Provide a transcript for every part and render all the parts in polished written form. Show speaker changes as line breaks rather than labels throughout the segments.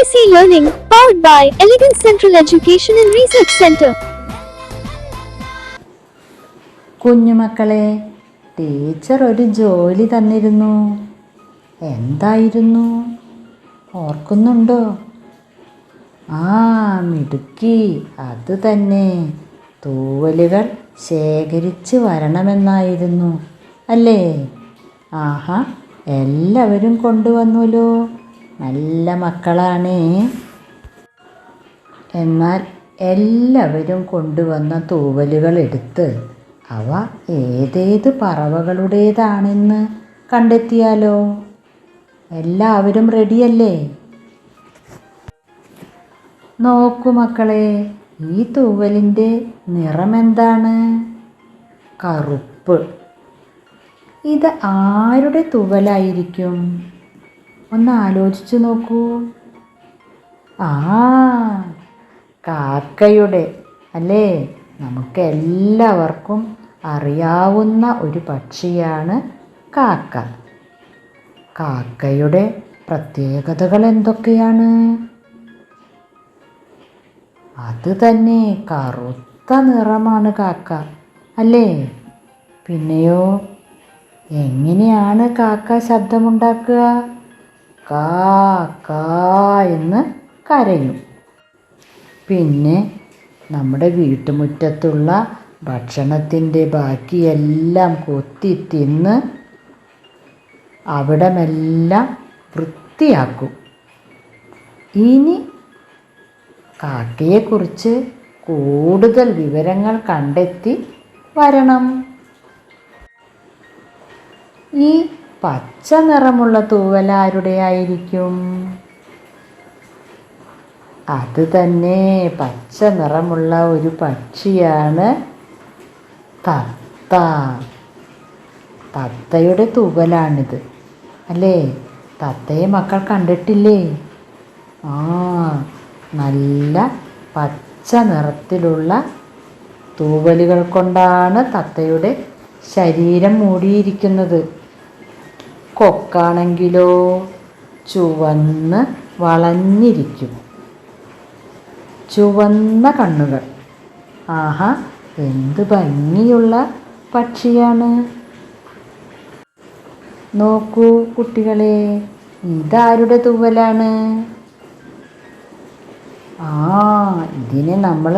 AC Learning, powered by Elegant Central Education and Research Center.
കുഞ്ഞുമക്കളെ, teacher ഒരു ജോലി തന്നിരുന്നു. എന്തായിരുന്നു? ഓർക്കുന്നുണ്ടോ? മിടുക്കി, അത് തന്നെ. തൂവലുകൾ ശേഖരിച്ച് വരണമെന്നായിരുന്നു അല്ലേ? ആഹാ, എല്ലാവരും കൊണ്ടുവന്നുല്ലോ. നല്ല മക്കളാണേ. എന്നാൽ എല്ലാവരും കൊണ്ടുവന്ന തൂവലുകൾ എടുത്ത് അവ ഏതേത് പറവകളുടേതാണെന്ന് കണ്ടെത്തിയാലോ? എല്ലാവരും റെഡിയല്ലേ? നോക്കൂ മക്കളെ, ഈ തൂവലിൻ്റെ നിറമെന്താണ്? കറുപ്പ്. ഇത് ആരുടെ തൂവലായിരിക്കും? ഒന്ന് ആലോചിച്ച് നോക്കൂ. കാക്കയുടെ അല്ലേ? നമുക്ക് എല്ലാവർക്കും അറിയാവുന്ന ഒരു പക്ഷിയാണ് കാക്ക. കാക്കയുടെ പ്രത്യേകതകൾ എന്തൊക്കെയാണ്? അത് തന്നെ, കറുത്ത നിറമാണ് കാക്ക അല്ലേ? പിന്നെയോ, എങ്ങനെയാണ് കാക്ക ശബ്ദമുണ്ടാക്കുക? കാ കാ എന്ന് കരയും. പിന്നെ നമ്മുടെ വീട്ടുമുറ്റത്തുള്ള ഭക്ഷണത്തിൻ്റെ ബാക്കിയെല്ലാം കൊത്തി തിന്ന് അവിടമെല്ലാം വൃത്തിയാക്കും. ഇനി കാക്കയെക്കുറിച്ച് കൂടുതൽ വിവരങ്ങൾ കണ്ടെത്തി വരണം. ഈ പച്ച നിറമുള്ള തൂവൽ ആരുടെ ആയിരിക്കും? അത് തന്നെ, പച്ച നിറമുള്ള ഒരു പക്ഷിയാണ് തത്ത. തത്തയുടെ തൂവലാണിത് അല്ലേ? തത്തയെ മക്കൾ കണ്ടിട്ടില്ലേ? നല്ല പച്ച നിറത്തിലുള്ള തൂവലുകൾ കൊണ്ടാണ് തത്തയുടെ ശരീരം മൂടിയിരിക്കുന്നത്. കൊക്കാണെങ്കിലോ ചുവന്ന് വളഞ്ഞിരിക്കും. ചുവന്ന കണ്ണുകൾ. ആഹാ, എന്ത് ഭംഗിയുള്ള പക്ഷിയാണ്. നോക്കൂ കുട്ടികളെ, ഇതാരുടെ തൂവലാണ്? ഇതിനെ നമ്മൾ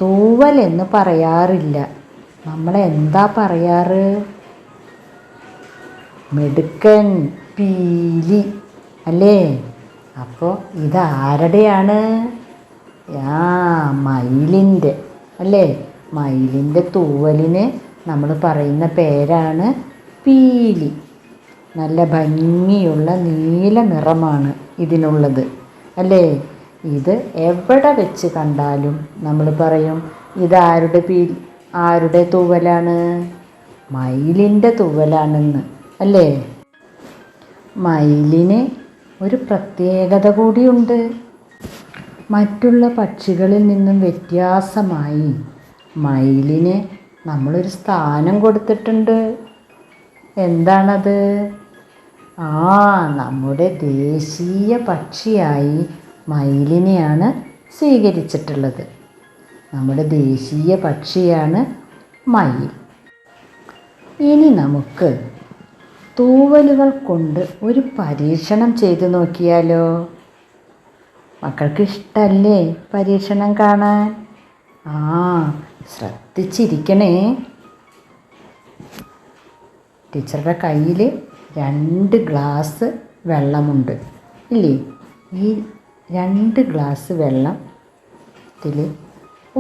തൂവൽ എന്ന് പറയാറില്ല. നമ്മൾ എന്താ പറയാറ്? മിടുക്കൻ, പീലി അല്ലേ? അപ്പോൾ ഇതാരുടെയാണ്? മയിലിൻ്റെ അല്ലേ? മയിലിൻ്റെ തൂവലിന് നമ്മൾ പറയുന്ന പേരാണ് പീലി. നല്ല ഭംഗിയുള്ള നീല നിറമാണ് ഇതിനുള്ളത് അല്ലേ? ഇത് എവിടെ വെച്ച് കണ്ടാലും നമ്മൾ പറയും ആരുടെ തൂവലാണ്? മയിലിൻ്റെ തൂവലാണെന്ന് അല്ലേ? മയിലിന് ഒരു പ്രത്യേകത കൂടിയുണ്ട്. മറ്റുള്ള പക്ഷികളിൽ നിന്നും വ്യത്യാസമായി മയിലിന് നമ്മളൊരു സ്ഥാനം കൊടുത്തിട്ടുണ്ട്. എന്താണത്? നമ്മുടെ ദേശീയ പക്ഷിയായി മയിലിനെയാണ് സ്വീകരിച്ചിട്ടുള്ളത്. നമ്മുടെ ദേശീയ പക്ഷിയാണ് മയിൽ. ഇനി നമുക്ക് തൂവലുകൾ കൊണ്ട് ഒരു പരീക്ഷണം ചെയ്തു നോക്കിയാലോ? മക്കൾക്ക് ഇഷ്ടമല്ലേ പരീക്ഷണം കാണാൻ? ശ്രദ്ധിച്ചിരിക്കണേ. ടീച്ചറുടെ കയ്യിൽ 2 ഗ്ലാസ് വെള്ളമുണ്ട് ഇല്ലേ? ഈ 2 ഗ്ലാസ് വെള്ളത്തിൽ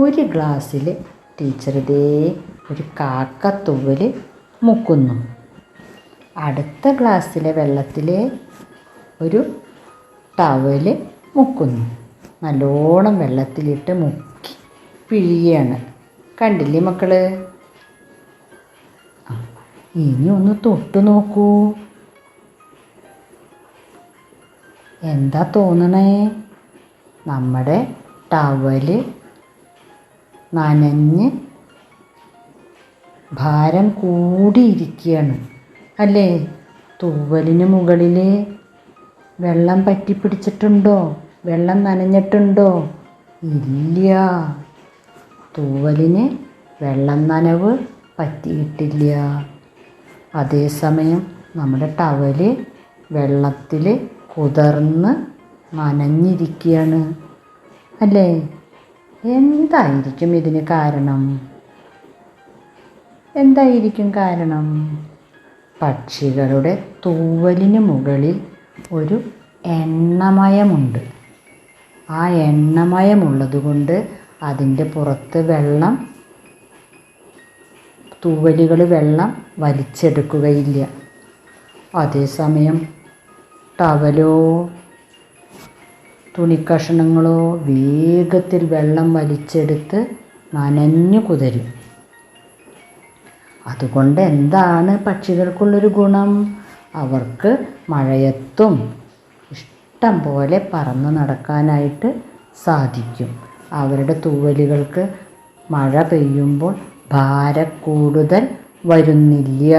ഒരു ഗ്ലാസ്സിൽ ടീച്ചർ ഒരു കാക്കത്തൂവൽ മുക്കുന്നു. അടുത്ത ഗ്ലാസ്സിലെ വെള്ളത്തിൽ ഒരു ടവൽ മുക്കുന്നു. നല്ലോണം വെള്ളത്തിലിട്ട് മുക്കി പിഴിയാണ്. കണ്ടില്ലേ മക്കൾ? ഇനി ഒന്ന് തൊട്ട് നോക്കൂ. എന്താ തോന്നണേ? നമ്മുടെ ടവല് നനഞ്ഞ് ഭാരം കൂടിയിരിക്കുകയാണ് അല്ലേ? തൂവലിന് മുകളിൽ വെള്ളം പറ്റിപ്പിടിച്ചിട്ടുണ്ടോ? വെള്ളം നനഞ്ഞിട്ടുണ്ടോ? ഇല്ല. തൂവലിന് വെള്ളം നനവ് പറ്റിയിട്ടില്ല. അതേസമയം നമ്മുടെ ടവല് വെള്ളത്തിൽ കുതിർന്ന് നനഞ്ഞിരിക്കുകയാണ് അല്ലേ? എന്തായിരിക്കും ഇതിന് കാരണം? എന്തായിരിക്കും കാരണം? പക്ഷികളുടെ തൂവലിന് മുകളിൽ ഒരു എണ്ണമയമുണ്ട്. ആ എണ്ണമയമുള്ളത് കൊണ്ട് അതിൻ്റെ പുറത്ത് തൂവലുകൾ വെള്ളം വലിച്ചെടുക്കുകയില്ല. അതേസമയം ടവലോ തുണിക്കഷണങ്ങളോ വേഗത്തിൽ വെള്ളം വലിച്ചെടുത്ത് നനഞ്ഞു കുതിരും. അതുകൊണ്ട് എന്താണ് പക്ഷികൾക്കുള്ളൊരു ഗുണം? അവർക്ക് മഴയത്തും ഇഷ്ടം പോലെ പറന്ന് നടക്കാനായിട്ട് സാധിക്കും. അവരുടെ തൂവലുകൾക്ക് മഴ പെയ്യുമ്പോൾ ഭാരക്കൂടുതൽ വരുന്നില്ല.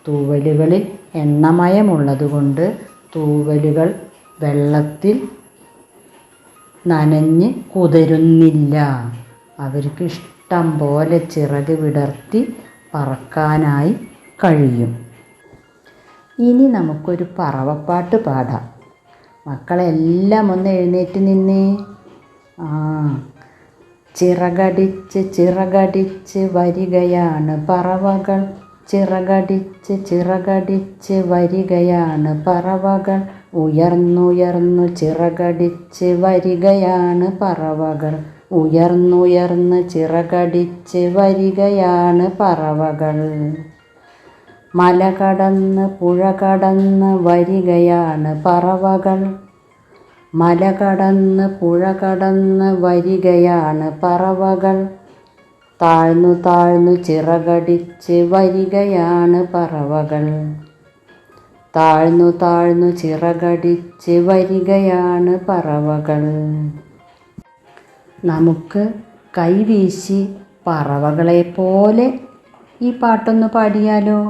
തൂവലുകളിൽ എണ്ണമയമുള്ളത് കൊണ്ട് തൂവലുകൾ വെള്ളത്തിൽ നനഞ്ഞ് കുതിരുന്നില്ല. അവർക്ക് ഇഷ്ടം പോലെ ചിറക് വിടർത്തി പറക്കാനായി കഴിയും. ഇനി നമുക്കൊരു പറവപ്പാട്ട് പാടാം. മക്കളെല്ലാം ഒന്ന് എഴുന്നേറ്റ് നിന്നേ. ചിറകടിച്ച് ചിറകടിച്ച് വരികയാണ് പറവകൾ, ചിറകടിച്ച് ചിറകടിച്ച് വരികയാണ് പറവകൾ, ഉയർന്നുയർന്നു ചിറകടിച്ച് വരികയാണ് പറവകൾ, ഉയർന്നുയർന്ന് ചിറകടിച്ച് വരികയാണ് പറവകൾ. മല കടന്ന് പുഴ കടന്ന് വരികയാണ് പറവകൾ, മല കടന്ന് പുഴ കടന്ന് വരികയാണ് പറവകൾ, താഴ്ന്നു താഴ്ന്നു ചിറകടിച്ച് വരികയാണ് പറവകൾ, താഴ്ന്നു താഴ്ന്നു ചിറകടിച്ച് വരികയാണ് പറവകൾ. നമുക്ക് കൈവീശി പറവകളെ പോലെ ഈ പാട്ടൊന്ന് പാടിയാലോ?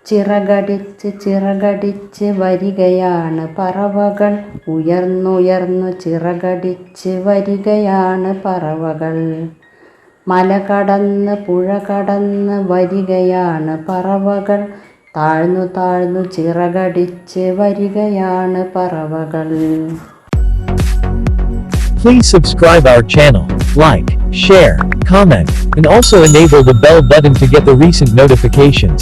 ചിറകടിച്ച് ചിറകടിച്ച് വരികയാണ് പറവകൾ, ഉയർന്നുയർന്നു ചിറകടിച്ച് വരികയാണ് പറവകൾ, മല കടന്ന് പുഴ കടന്ന് വരികയാണ് പറവകൾ, താഴ്ന്നു താഴ്ന്നു ചിറകടിച്ച് വരികയാണ് പറവകൾ.
Please subscribe our channel, like, share, comment, and also enable the bell button to get the recent notifications.